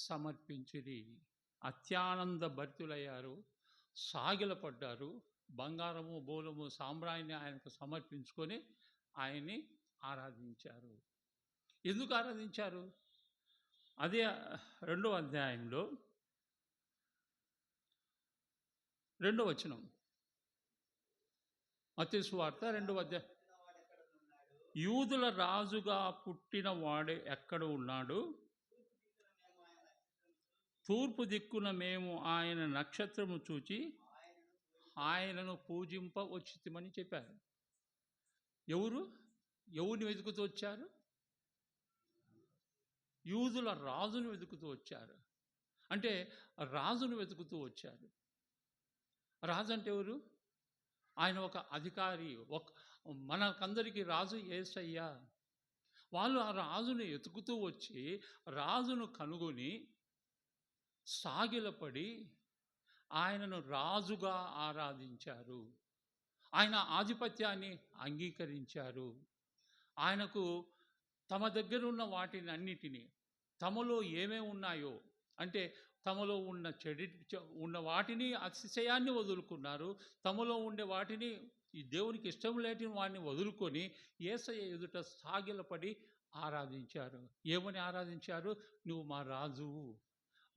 సమర్పించిరి. అత్యానంద భరితులయ్యారు, సాగిలపడ్డారు, బంగారము బోలము సాంబ్రాణిని ఆయనకు సమర్పించుకొని ఆయన్ని ఆరాధించారు. ఎందుకు ఆరాధించారు? అదే 2వ అధ్యాయంలో 2వ వచనం, మత్తయి సువార్త 2వ అధ్యాయం. యూదుల రాజుగా పుట్టిన వాడే ఎక్కడ ఉన్నాడు? తూర్పు దిక్కున మేము ఆయన నక్షత్రము చూచి ఆయనను పూజింప వచ్చితిమని చెప్పారు. ఎవరిని వెతుకుతూ వచ్చారు? యూదుల రాజును వెతుకుతూ వచ్చారు. అంటే రాజును వెతుకుతూ వచ్చారు. రాజు అంటే ఎవరు? ఆయన ఒక అధికారి, మనకందరికీ రాజు యేసయ్య. వాళ్ళు ఆ రాజును వెతుకుతూ వచ్చి రాజును కనుగొని సాగిలపడి ఆయనను రాజుగా ఆరాధించారు. ఆయన ఆధిపత్యాన్ని అంగీకరించారు. ఆయనకు తమ దగ్గర ఉన్న వాటిని అన్నిటినీ, తమలో ఏమేమి ఉన్నాయో అంటే తమలో ఉన్న వాటిని, అతిశయాన్ని వదులుకున్నారు. తమలో ఉండే వాటిని, ఈ దేవునికి ఇష్టం లేని వాటిని వదులుకొని యేసయ్య ఎదుట సాగిలపడి ఆరాధించారు. ఏమని ఆరాధించారు? నువ్వు మా రాజువు,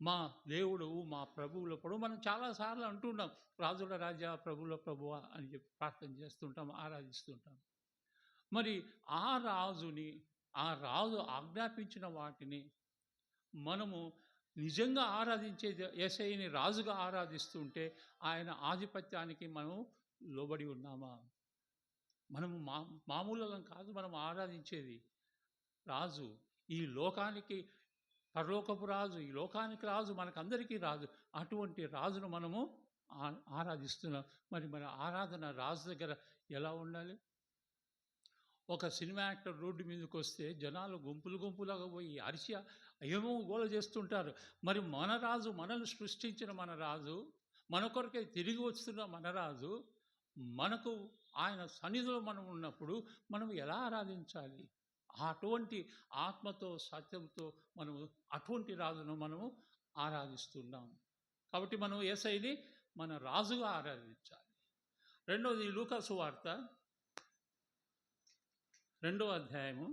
మా దేవుడు, మా ప్రభువుల ప్రభు. మనం చాలాసార్లు అంటున్నాం రాజుల రాజా ప్రభువుల ప్రభువ అని చెప్పి ప్రార్థన చేస్తుంటాం, ఆరాధిస్తుంటాం. మరి ఆ రాజు ఆజ్ఞాపించిన వాటిని మనము నిజంగా ఆరాధించే యేసయ్యని రాజుగా ఆరాధిస్తుంటే ఆయన ఆధిపత్యానికి మనం లోబడి ఉన్నామా? మనము మామూలుగా కాదు మనం ఆరాధించేది. రాజు, ఈ లోకానికి పరలోకపు రాజు, ఈ లోకానికి రాజు, మనకందరికీ రాజు. అటువంటి రాజును మనము ఆరాధిస్తున్నాం. మరి ఆరాధన రాజు దగ్గర ఎలా ఉండాలి? ఒక సినిమా యాక్టర్ రోడ్డు మీదకి వస్తే జనాలు గుంపులుగా పోయి అరిచి ఏమో గోల చేస్తుంటారు. మరి మన రాజు, మనల్ని సృష్టించిన మన రాజు, మన కొరకే తిరిగి వస్తున్న మన రాజు, మనకు ఆయన సన్నిధిలో మనం ఉన్నప్పుడు మనం ఎలా ఆరాధించాలి? అటువంటి ఆత్మతో సత్యంతో మనము అటువంటి రాజును మనము ఆరాధిస్తున్నాం. కాబట్టి మనం యేసయ్యని మన రాజుగా ఆరాధించాలి. రెండవది లూకా సువార్త 2వ అధ్యాయము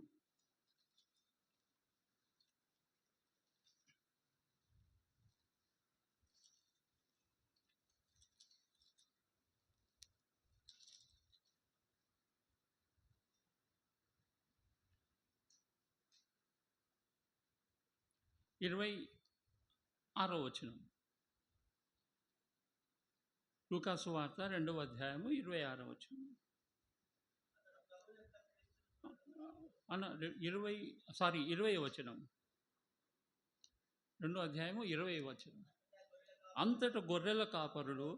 26వ వచనం. లూకా సువార్త 2వ అధ్యాయము 26వ వచనం. 20వ వచనం. 2వ అధ్యాయము 20వ వచనం. అంతట గొర్రెల కాపరులు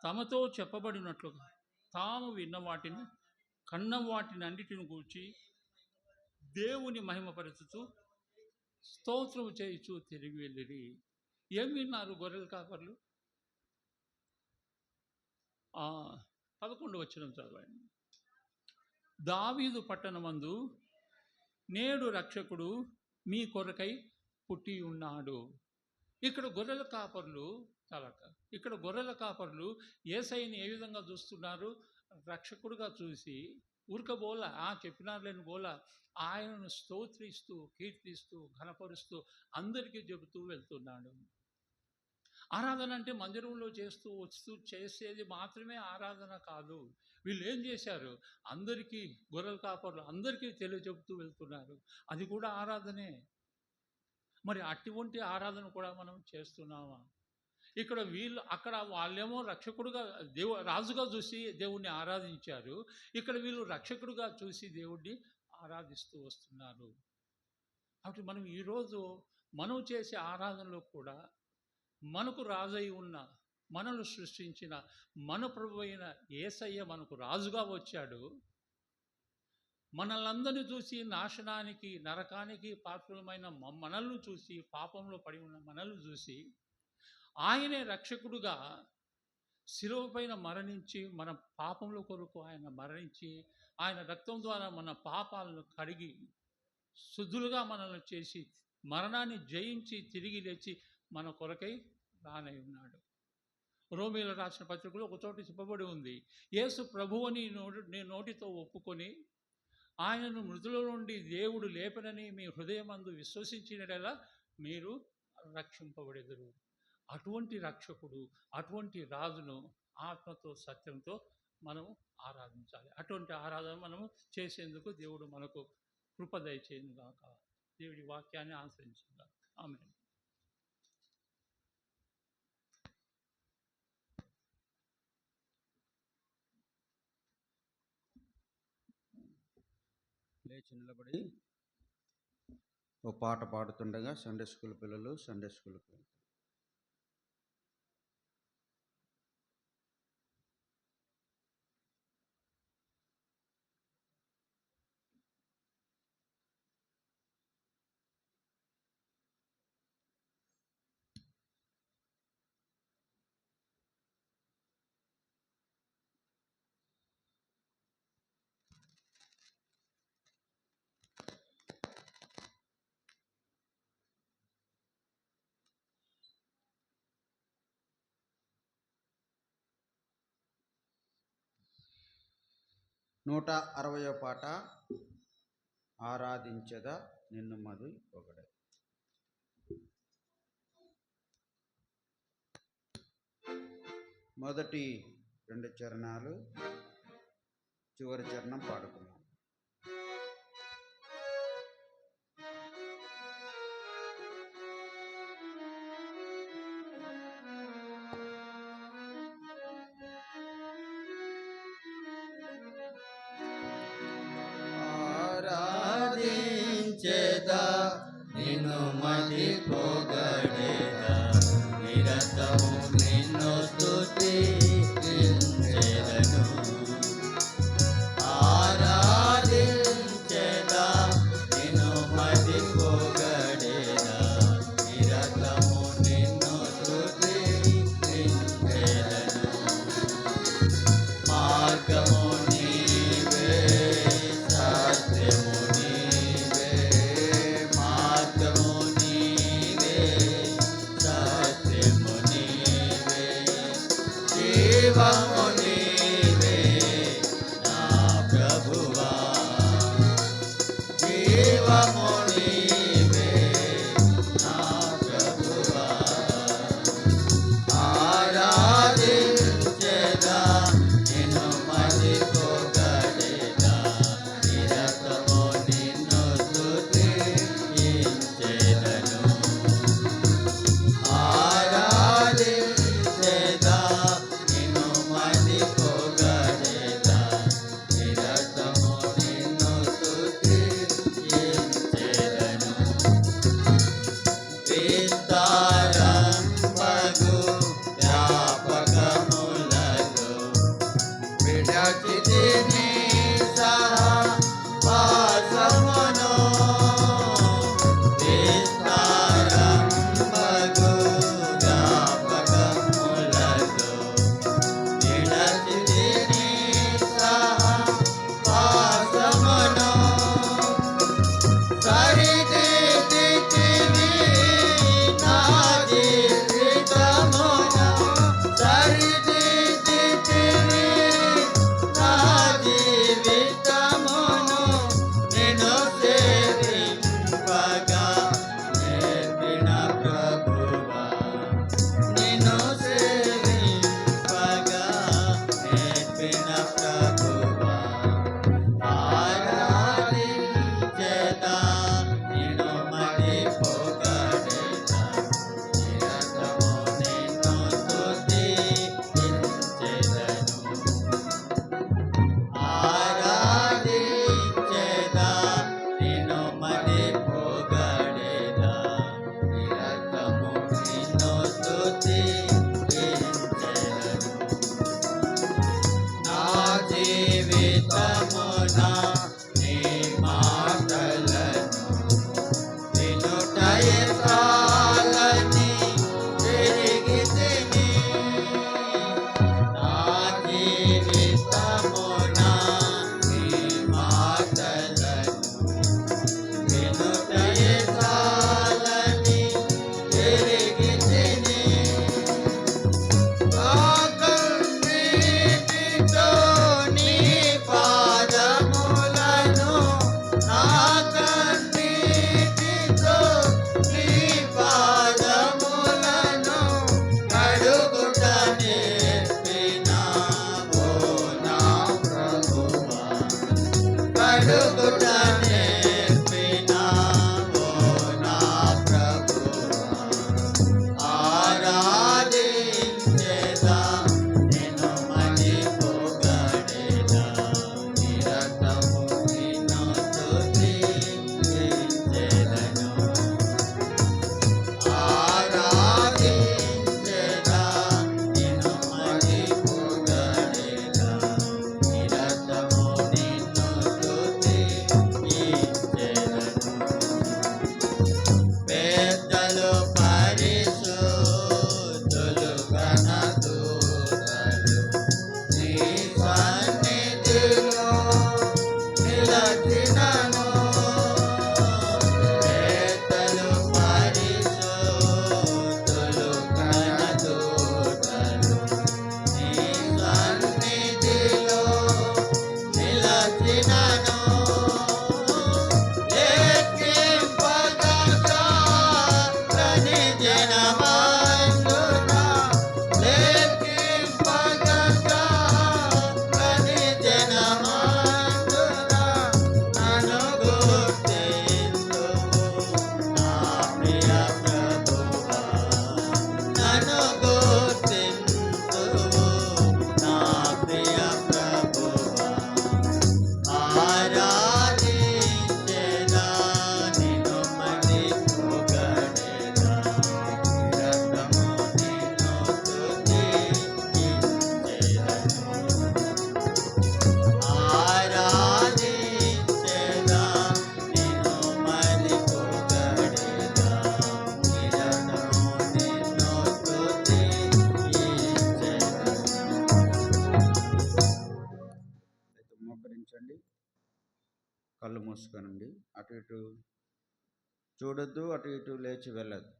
తమతో చెప్పబడినట్లుగా తాము విన్న వాటిని, కన్న వాటిని అన్నిటిని గూర్చి దేవుని మహిమపరచుతూ స్తోత్రము చేయుచు తిరిగి వెళ్ళిరి. ఏం విన్నారు గొర్రెల కాపర్లు? 11వ వచనం చదవండి. దావీదు పట్టణమందు నేడు రక్షకుడు మీ కొరకై పుట్టి ఉన్నాడు. ఇక్కడ గొర్రెల కాపర్లు యేసయ్యని ఏ విధంగా చూస్తున్నారు? రక్షకుడుగా చూసి ఊరకబోల, చెప్పినారులేని బోల, ఆయనను స్తోత్రిస్తూ, కీర్తిస్తూ, ఘనపరుస్తూ అందరికీ చెబుతూ వెళ్తున్నాడు. ఆరాధన అంటే మందిరంలో వస్తూ చేసేది మాత్రమే ఆరాధన కాదు. వీళ్ళు ఏం చేశారు? అందరికీ, గొర్రెల కాపర్లు అందరికీ తెలియజెబుతూ వెళ్తున్నారు. అది కూడా ఆరాధనే. మరి అటువంటి ఆరాధన కూడా మనం చేస్తున్నామా? అక్కడ వాళ్ళేమో రక్షకుడుగా రాజుగా చూసి దేవుణ్ణి ఆరాధించారు. ఇక్కడ వీళ్ళు రక్షకుడుగా చూసి దేవుణ్ణి ఆరాధిస్తూ వస్తున్నారు. కాబట్టి మనం ఈరోజు మనం చేసే ఆరాధనలో కూడా మనకు రాజై ఉన్న, మనల్ని సృష్టించిన మన ప్రభు అయిన యేసయ్య మనకు రాజుగా వచ్చాడు. మనల్నందరినీ చూసి నాశనానికి, నరకానికి పాత్రులమైన మనల్ని చూసి, పాపంలో పడి ఉన్న మనల్ని చూసి, ఆయనే రక్షకుడుగా శిలువ పైన మరణించి, మన పాపముల కొరకు ఆయన మరణించి, ఆయన రక్తం ద్వారా మన పాపాలను కడిగి శుద్ధులుగా మనల్ని చేసి, మరణాన్ని జయించి తిరిగి లేచి మన కొరకై రానై ఉన్నాడు. రోమీయులకు రాసిన పత్రికలో ఒక చోట చెప్పబడి ఉంది, యేసు ప్రభువుని నీ నోటితో ఒప్పుకొని ఆయనను మృతుల నుండి దేవుడు లేపనని మీ హృదయమందు విశ్వసించినట్లా మీరు రక్షింపబడెదరు. అటువంటి రక్షకుడు, అటువంటి రాజును ఆత్మతో సత్యంతో మనం ఆరాధించాలి. అటువంటి ఆరాధన మనము చేసేందుకు దేవుడు మనకు కృప దయచేయును గాక. దేవుడి వాక్యాన్ని ఆశ్రయించుగా. ఆమేన్. లేచి నిలబడి ఓ పాట పాడుతుండగా సండే స్కూల్ పిల్లలు సండే స్కూల్కి వెళ్తారు. నూట 60వ పాట, ఆరాధించదా నిన్ను మది ఒకడే. మొదటి 2 చరణాలు, చివరి చరణం పాడుకున్నాం. ఆరాధించేదా నిన్ను మది పొగడేదా, నిరతము నిన్ను స్తుతించెదను. ఆరాధించేదా నిన్ను మది పొగడేదా, నిరతము నిన్ను స్తుతించెదను. మార్గము నీవే, సత్యము నీవే, మార్గము నీవే, సత్యము నీవే, జీవము నీవే నా ప్రభువా, జీవము నీవే నా ప్రభువా. ఆరాధించెదా నిన్ను మది పొగడేదా, నిరతము నిన్ను స్తుతించెదను. ఆరాధించెదా నిన్ను మది పొగడేదా, నిరతము నిన్ను స్తుతించెదను. విస్తారంబగు జ్ఞాపకములలో విడచితిని సహవాసమును. విస్తారంబగు జ్ఞాపకములలో విడచితిని సహవాసమును. సరిదిద్దితివి నా జీవితమును, సరిదిద్దితివి నా జీవితమును. నిన్ను సేవింపగా నేర్పిన ప్రభువా, నిన్ను సేవింపగా నేర్పిన ప్రభువా. ఆరాధించెదా నిన్ను మది పొగడేదా, నిరతము నిన్ను స్తుతించెదను. ఆరాధించెదా నిన్ను మది పొగడేదా, నిరతము నిన్ను స్తుతించెదను. ప్రారంభించండి. కళ్ళు మూసుకోనండి. అటు ఇటు చూడొద్దు, అటు ఇటు లేచి వెళ్ళొద్దు.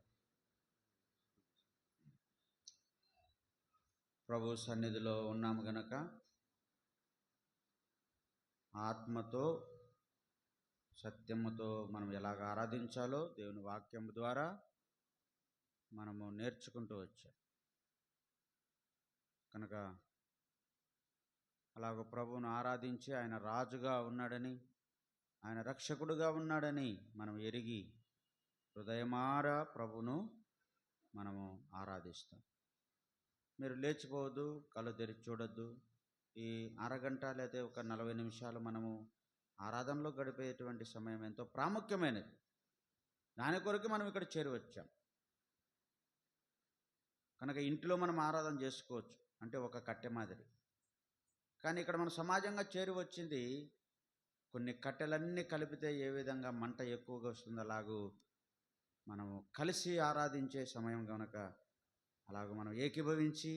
ప్రభు సన్నిధిలో ఉన్నాము గనక ఆత్మతో సత్యముతో మనం ఎలాగ ఆరాధించాలో దేవుని వాక్యం ద్వారా మనము నేర్చుకుంటూ వచ్చాం కనుక అలాగ ప్రభువును ఆరాధించి ఆయన రాజుగా ఉన్నాడని, ఆయన రక్షకుడుగా ఉన్నాడని మనం ఎరిగి హృదయమారా ప్రభువును మనము ఆరాధిస్తాం. మీరు లేచిపోవద్దు, కళ్ళు తెరిచి చూడొద్దు. ఈ అరగంట లేదా ఒక 40 నిమిషాలు మనము ఆరాధనలో గడిపేటువంటి సమయం ఎంతో ప్రాముఖ్యమైనది. దాని కొరకు మనం ఇక్కడ చేరి వచ్చాం కనుక ఇంట్లో మనం ఆరాధన చేసుకోవచ్చు, అంటే ఒక కట్టె మాదిరి. కానీ ఇక్కడ మనం సమాజంగా చేరి వచ్చింది కొన్ని కట్టెలన్నీ కలిపితే ఏ విధంగా మంట ఎక్కువగా వస్తుందో అలాగూ మనము కలిసి ఆరాధించే సమయం కనుక అలాగ మనం ఏకీభవించి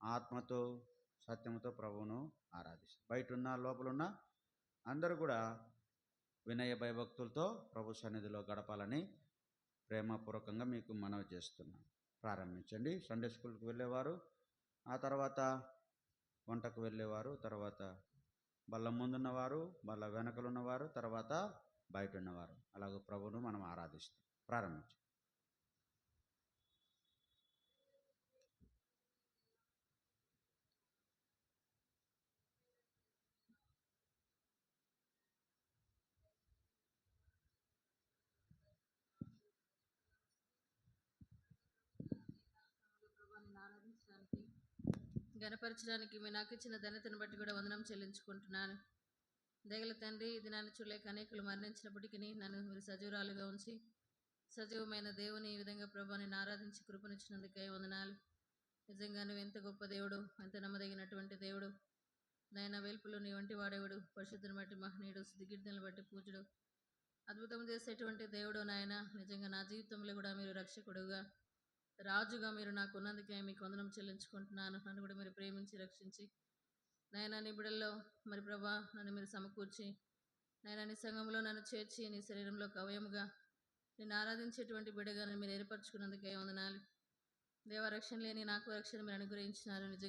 ఆత్మతో సత్యముతో ప్రభువును ఆరాధిస్తాం. బయట ఉన్న లోపలున్న అందరూ కూడా వినయ భయభక్తులతో ప్రభు సన్నిధిలో గడపాలని ప్రేమపూర్వకంగా మీకు మనవి చేస్తున్నాను. ప్రారంభించండి. సండే స్కూల్కి వెళ్ళేవారు, ఆ తర్వాత వంటకు వెళ్ళేవారు, తర్వాత బల్ల ముందున్నవారు, బల్ల వెనకలున్నవారు, తర్వాత బయట ఉన్నవారు, అలాగే ప్రభువును మనం ఆరాధిస్తాం. ప్రారంభించండి. ఆరాధించడానికి గణపరచడానికి మీరు నాకు ఇచ్చిన ధన్యతను బట్టి కూడా వందనం చెల్లించుకుంటున్నాను. దయగల తండ్రి, ఈ దినాన్ని చూడలేక అనేకులు మరణించినప్పటికీ నన్ను మీరు సజీవురాలుగా ఉంచి సజీవమైన దేవుని ఈ విధంగా ప్రభు నేను ఆరాధించి కృపనిచ్చినందుకే వందనాలు. నిజంగా నువ్వు ఎంత గొప్ప దేవుడు, ఎంత నమ్మదగినటువంటి దేవుడు నాయన. వెలుపులు నీ వంటి వాడేవుడు, పరిశుద్ధుని బట్టి మహనీయుడు, స్థితిగీర్తనలు బట్టి పూజుడు, అద్భుతం చేసేటువంటి దేవుడు నాయన. నిజంగా నా జీవితంలో కూడా మీరు రక్షకుడుగా రాజుగా మీరు నాకు ఉన్నందుకే మీకు వందనం చెల్లించుకుంటున్నాను. నన్ను కూడా మీరు ప్రేమించి రక్షించి నాయన నీ బిడ్డల్లో మరి ప్రభా నన్ను మీరు సమకూర్చి నాయన నీ సంఘంలో నన్ను చేర్చి నీ శరీరంలో అవయముగా నేను ఆరాధించేటువంటి బిడ్డగా నన్ను మీరు ఏర్పరచుకున్నందుకే వందనాలు. దేవ, రక్షణ లేని నాకు రక్షణ మీరు అనుగ్రహించినారు. నిజంగా